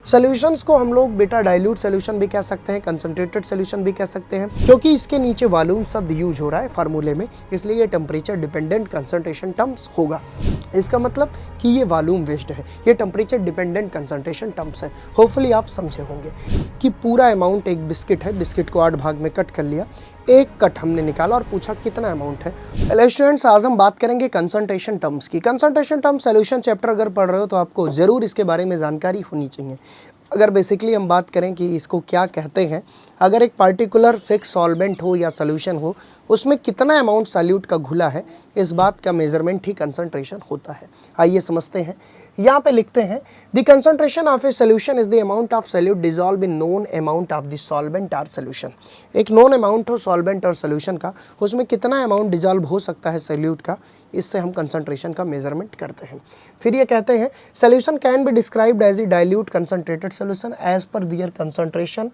Solutions को हम लोग बेटा डाइल्यूट सॉल्यूशन भी कह सकते हैं, कंसंट्रेटेड सॉल्यूशन भी कह सकते हैं, क्योंकि इसके नीचे वॉल्यूम शब्द यूज हो रहा है फार्मूले में, इसलिए ये टेम्परेचर डिपेंडेंट कंसंट्रेशन टर्म्स होगा। इसका मतलब कि ये वॉल्यूम बेस्ड है, ये टेम्परेचर डिपेंडेंट कंसंट्रेशन टर्म्स है। होपफुली आप समझे होंगे कि पूरा अमाउंट एक बिस्किट है, बिस्किट को 8 भाग में कट कर लिया, एक कट हमने निकाला और पूछा कितना अमाउंट है। पहले स्टूडेंट्स आज हम बात करेंगे कंसंट्रेशन टर्म्स की। कंसंट्रेशन टर्म सॉल्यूशन चैप्टर अगर पढ़ रहे हो तो आपको ज़रूर इसके बारे में जानकारी होनी चाहिए। अगर बेसिकली हम बात करें कि इसको क्या कहते हैं, अगर एक पार्टिकुलर फिक्स सॉल्वेंट हो या सॉल्यूशन हो, उसमें कितना अमाउंट सॉल्यूट का घुला है, इस बात का मेजरमेंट ही कंसंट्रेशन होता है। आइए समझते हैं। यहाँ पे लिखते हैं the concentration of a solution is the amount of solute dissolve in known amount of the solvent और सोल्यूशन। एक नोन अमाउंट हो सॉल्वेंट और सोल्यूशन का, उसमें कितना अमाउंट डिसॉल्व हो सकता है सॉल्यूट का, इससे हम कंसंट्रेशन का मेजरमेंट करते हैं। फिर ये कहते हैं solution can be described as a dilute concentrated solution as per their concentration.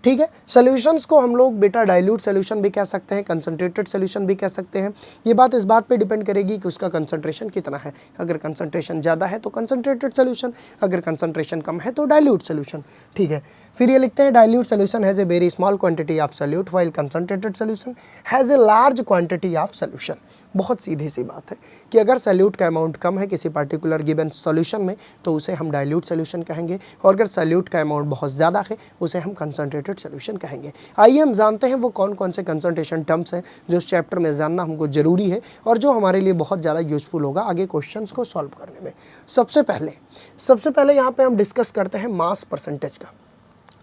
ठीक है, सॉल्यूशंस को हम लोग बेटा डाइल्यूट सॉल्यूशन भी कह सकते हैं, कंसंट्रेटेड सॉल्यूशन भी कह सकते हैं। ये बात इस बात पे डिपेंड करेगी कि उसका कंसंट्रेशन कितना है। अगर कंसंट्रेशन ज़्यादा है तो कंसंट्रेटेड सॉल्यूशन, अगर कंसंट्रेशन कम है तो डाइल्यूट सॉल्यूशन। ठीक है, फिर ये लिखते हैं dilute solution has a very small quantity of solute while concentrated solution has a large quantity of solution. बहुत सीधी सी बात है कि अगर सॉल्यूट का अमाउंट कम है किसी पार्टिकुलर गिवन सॉल्यूशन में तो उसे हम डाइल्यूट सॉल्यूशन कहेंगे, और अगर सॉल्यूट का अमाउंट बहुत ज़्यादा है उसे हम कंसंट्रेटेड सॉल्यूशन कहेंगे। आइए हम जानते हैं वो कौन कौन से कंसंट्रेशन टर्म्स हैं जो इस चैप्टर में जानना हमको ज़रूरी है और जो हमारे लिए बहुत ज़्यादा यूजफुल होगा आगे क्वेश्चंस को सॉल्व करने में। सबसे पहले यहाँ पे हम डिस्कस करते हैं मास परसेंटेज का।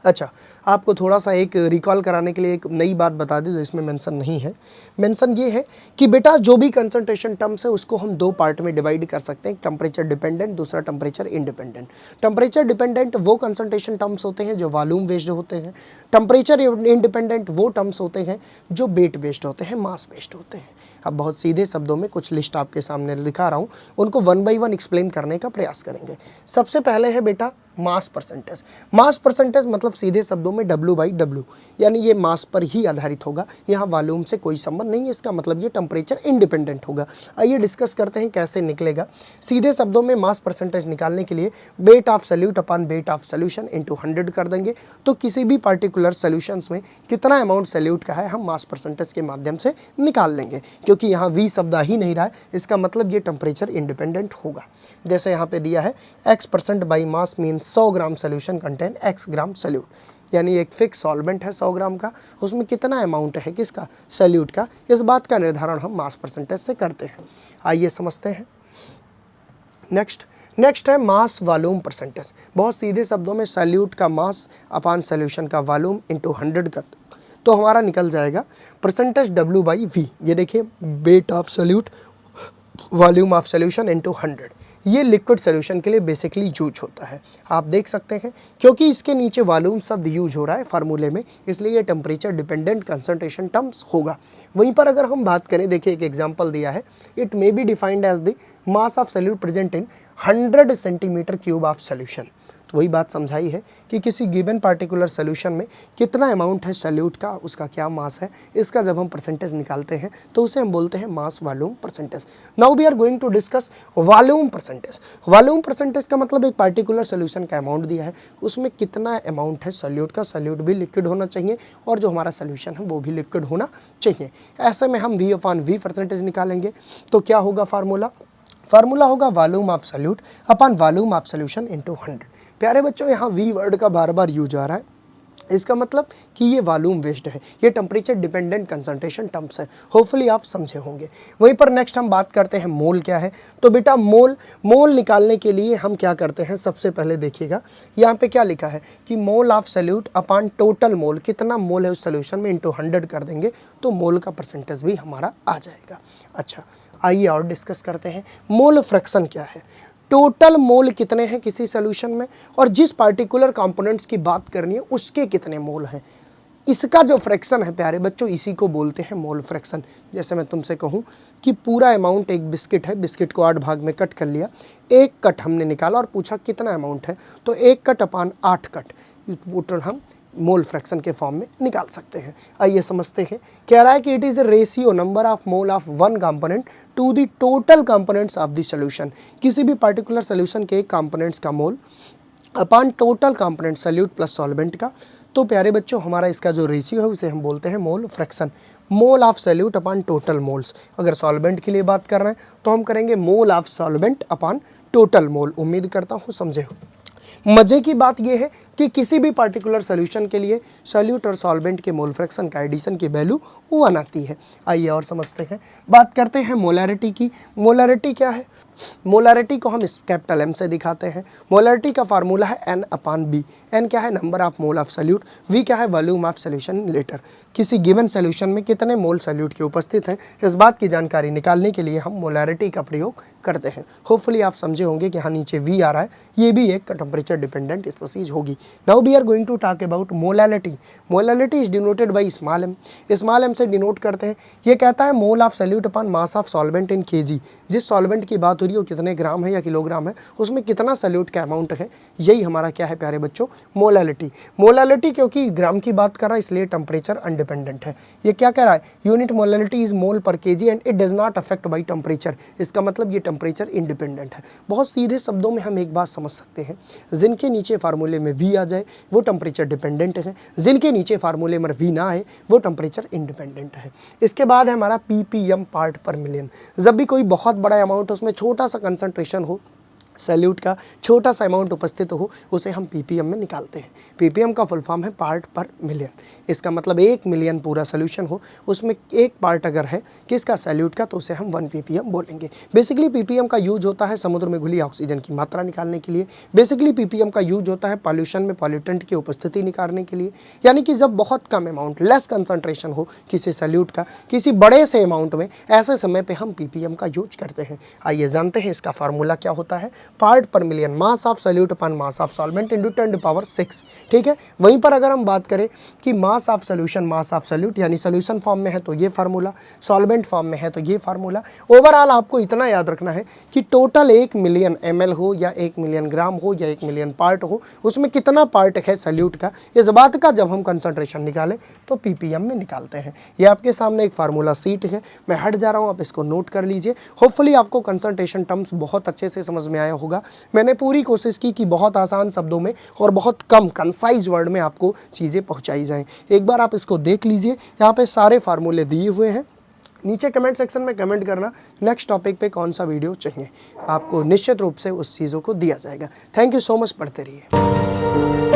अच्छा, आपको थोड़ा सा एक रिकॉल कराने के लिए एक नई बात बता दूं जो इसमें मेंशन नहीं है। मेंशन ये है कि बेटा जो भी कंसंट्रेशन टर्म्स है उसको हम दो पार्ट में डिवाइड कर सकते हैं, टेम्परेचर डिपेंडेंट, दूसरा टेम्परेचर इंडिपेंडेंट। टेम्परेचर डिपेंडेंट वो कंसंट्रेशन टर्म्स होते हैं जो वॉल्यूम बेस्ड होते हैं। टेम्परेचर इंडिपेंडेंट वो टर्म्स होते हैं जो वेट बेस्ड होते हैं, मास बेस्ड होते हैं। अब बहुत सीधे शब्दों में कुछ लिस्ट आपके सामने लिखा रहा हूँ, उनको 1 बाय 1 एक्सप्लेन करने का प्रयास करेंगे। सबसे पहले है बेटा मास परसेंटेज। मास परसेंटेज मतलब सीधे शब्दों में W/W, यानी ये मास पर ही आधारित होगा, यहाँ वॉल्यूम से कोई संबंध नहीं है। इसका मतलब ये टेम्परेचर इंडिपेंडेंट होगा। आइए डिस्कस करते हैं कैसे निकलेगा। सीधे शब्दों में मास परसेंटेज निकालने के लिए weight of solute upon weight of solution into 100 कर देंगे, तो किसी भी पार्टिकुलर सॉल्यूशंस में कितना अमाउंट सॉल्यूट का है हम मास परसेंटेज के माध्यम से निकाल लेंगे, क्योंकि यहाँ V शब्द आ ही नहीं रहा है, इसका मतलब ये टेम्परेचर इंडिपेंडेंट होगा। जैसे यहाँ पे दिया है X% by mass means 100 gram solution contain X gram solute, यानी एक फिक्स सॉल्वेंट है 100 ग्राम का, उसमें कितना अमाउंट है किसका, सॉल्यूट का। इस बात का निर्धारण हम मास परसेंटेज से करते हैं। आइए समझते हैं। नेक्स्ट है मास वॉल्यूम परसेंटेज। बहुत सीधे शब्दों में सॉल्यूट का मास अपान सॉल्यूशन का वॉल्यूम इंटू 100 कर तो हमारा निकल जाएगा परसेंटेज W/V। ये देखिए weight of solute volume of solution into 100। ये लिक्विड सॉल्यूशन के लिए बेसिकली यूज होता है, आप देख सकते हैं, क्योंकि इसके नीचे वॉल्यूम शब्द यूज हो रहा है फार्मूले में, इसलिए ये टेम्परेचर डिपेंडेंट कंसंट्रेशन टर्म्स होगा। वहीं पर अगर हम बात करें, देखिए एक एग्जांपल दिया है, it may be defined as the mass of solute present in 100 centimetre cube of solution. तो वही बात समझाई है कि किसी गिवन पार्टिकुलर सॉल्यूशन में कितना अमाउंट है सॉल्यूट का, उसका क्या मास है, इसका जब हम परसेंटेज निकालते हैं तो उसे हम बोलते हैं mass volume percentage. Now we are going to discuss volume percentage. Volume percentage का मतलब एक पार्टिकुलर सॉल्यूशन का अमाउंट दिया है, उसमें कितना अमाउंट है सॉल्यूट का, सॉल्यूट भी लिक्विड होना चाहिए और जो हमारा सॉल्यूशन है वो भी लिक्विड होना चाहिए। ऐसे में हम V/V परसेंटेज निकालेंगे तो क्या होगा फार्मूला होगा volume of solute upon volume of solution into 100। प्यारे बच्चों, यहाँ V वर्ड का बार बार यूज आ रहा है, इसका मतलब कि ये वॉल्यूम बेस्ड है, ये टेम्परेचर डिपेंडेंट कंसंट्रेशन टर्म्स है। होपफुली आप समझे होंगे। वहीं पर नेक्स्ट हम बात करते हैं मोल क्या है। तो बेटा मोल निकालने के लिए हम क्या करते हैं, सबसे पहले देखिएगा यहाँ पे क्या लिखा है कि मोल of solute upon total mole, कितना मोल है उस सोल्यूशन में, इंटू 100 कर देंगे तो मोल का परसेंटेज भी हमारा आ जाएगा। अच्छा, आइए और डिस्कस करते हैं मोल फ्रैक्शन क्या है। टोटल मोल कितने हैं किसी सॉल्यूशन में, और जिस पार्टिकुलर कंपोनेंट्स की बात करनी है उसके कितने मोल हैं, इसका जो फ्रैक्शन है प्यारे बच्चों, इसी को बोलते हैं मोल फ्रैक्शन। जैसे मैं तुमसे कहूँ कि पूरा अमाउंट एक बिस्किट है, बिस्किट को 8 भाग में कट कर लिया, एक कट हमने निकाला और पूछा कितना अमाउंट है, तो 1 कट अपान 8 कट, टोटल हम मोल फ्रैक्शन के फॉर्म में निकाल सकते हैं। आइए समझते हैं। कह रहा है कि it is a ratio number of mole of one component to the total components of the solution. किसी भी पार्टिकुलर सॉल्यूशन के कंपोनेंट्स का mole upon total component solute plus solvent का। तो प्यारे बच्चों हमारा इसका जो रेशियो है उसे हम बोलते हैं mole fraction, mole of solute upon total moles. अगर सॉल्वेंट के लिए बात कर रहे हैं तो हम करेंगे mole of solvent upon total mole. उम्मीद करता हूँ समझे हो। मज़े की बात यह है कि किसी भी पर्टिकुलर सोल्यूशन के लिए सॉल्यूट और सॉल्वेंट के मोल फ्रैक्शन का एडिशन की वैल्यू 1 आती है। आइए और समझते हैं, बात करते हैं मोलैरिटी की। मोलैरिटी क्या है? मोलैरिटी को हम कैपिटल M से दिखाते हैं। मोलैरिटी का फार्मूला है N अपॉन B। N क्या है? Number of mole of solute. V क्या है? Volume of solution litre. किसी गिवन सॉल्यूशन में कितने मोल सॉल्यूट के उपस्थित हैं, इस बात की जानकारी निकालने के लिए हम मोलैरिटी का प्रयोग करते हैं। होपफुली आप समझे होंगे कि यहाँ नीचे V आ रहा है, ये भी एक टेम्परेचर डिपेंडेंट स्पीशीज होगी। Now we are going to talk about molality. Molality is denoted by small m। Small m से डिनोट करते हैं। ये कहता है mole of solute upon mass of solvent in kg। जिस सॉल्वेंट की बात हो रही है वो कितने ग्राम है या किलोग्राम है, उसमें कितना सॉल्यूट का अमाउंट है, यही हमारा क्या है प्यारे बच्चों? मोलैलिटी। मोलैलिटी क्योंकि ग्राम की बात कर रहा है इसलिए टेम्परेचर अनडिपेंडेंट है। ये क्या कह रहा है? यूनिट मोलैलिटी इज मोल पर kg and it does not affect by temperature. इसका मतलब ये टेम्परेचर इंडिपेंडेंट है। बहुत सीधे शब्दों में हम एक बात समझ सकते हैं, जिनके नीचे फार्मूले में V आ जाए वो टेम्परेचर डिपेंडेंट है, जिनके नीचे फार्मूले में V ना आए वो टेम्परेचर इंडिपेंडेंट है। इसके बाद है हमारा ppm पार्ट पर मिलियन। जब भी कोई बहुत बड़ा अमाउंट उसमें छोटा सा कंसंट्रेशन हो, सॉल्यूट का छोटा सा अमाउंट उपस्थित हो, उसे हम ppm में निकालते हैं। ppm का फुल फॉर्म है पार्ट पर मिलियन। इसका मतलब 1 मिलियन पूरा सोल्यूशन हो, उसमें एक पार्ट अगर है किसका? सॉल्यूट का, तो उसे हम 1 ppm बोलेंगे। बेसिकली ppm का यूज होता है समुद्र में घुली ऑक्सीजन की मात्रा निकालने के लिए। बेसिकली ppm का यूज होता है पॉल्यूशन में पॉल्यूटेंट की उपस्थिति निकालने के लिए। यानी कि जब बहुत कम अमाउंट, लेस कंसंट्रेशन हो किसी सॉल्यूट का किसी बड़े से अमाउंट में, ऐसे समय पर हम ppm का यूज करते हैं। आइए जानते हैं इसका फार्मूला क्या होता है। पार्ट पर million mass of solute upon mass of solvent into 10⁶। ठीक है। वहीं पर अगर हम बात करें कि mass of solution, mass of solute यानी सॉल्यूशन फॉर्म में है तो ये फार्मूला, सॉल्वेंट फॉर्म में है तो ये फार्मूला। ओवरऑल आपको इतना याद रखना है कि टोटल 1 मिलियन ml हो या 1 मिलियन ग्राम हो या 1 मिलियन पार्ट हो, उसमें कितना पार्ट है सॉल्यूट का, इस बात का जब हम कंसंट्रेशन निकालें तो ppm में निकालते हैं। ये आपके सामने एक फार्मूला सीट है, मैं हट जा रहा हूँ, आप इसको नोट कर लीजिए। होपफुली आपको कंसंट्रेशन टर्म्स बहुत अच्छे से समझ में आया होगा। मैंने पूरी कोशिश की कि बहुत आसान शब्दों में और बहुत कम कंसाइज वर्ड में आपको चीज़ें पहुंचाई जाएं। एक बार आप इसको देख लीजिए, यहाँ पे सारे फार्मूले दिए हुए हैं। नीचे कमेंट सेक्शन में कमेंट करना नेक्स्ट टॉपिक पे कौन सा वीडियो चाहिए, आपको निश्चित रूप से उस चीज़ों को दिया जाएगा। थैंक यू सो मच, पढ़ते रहिए।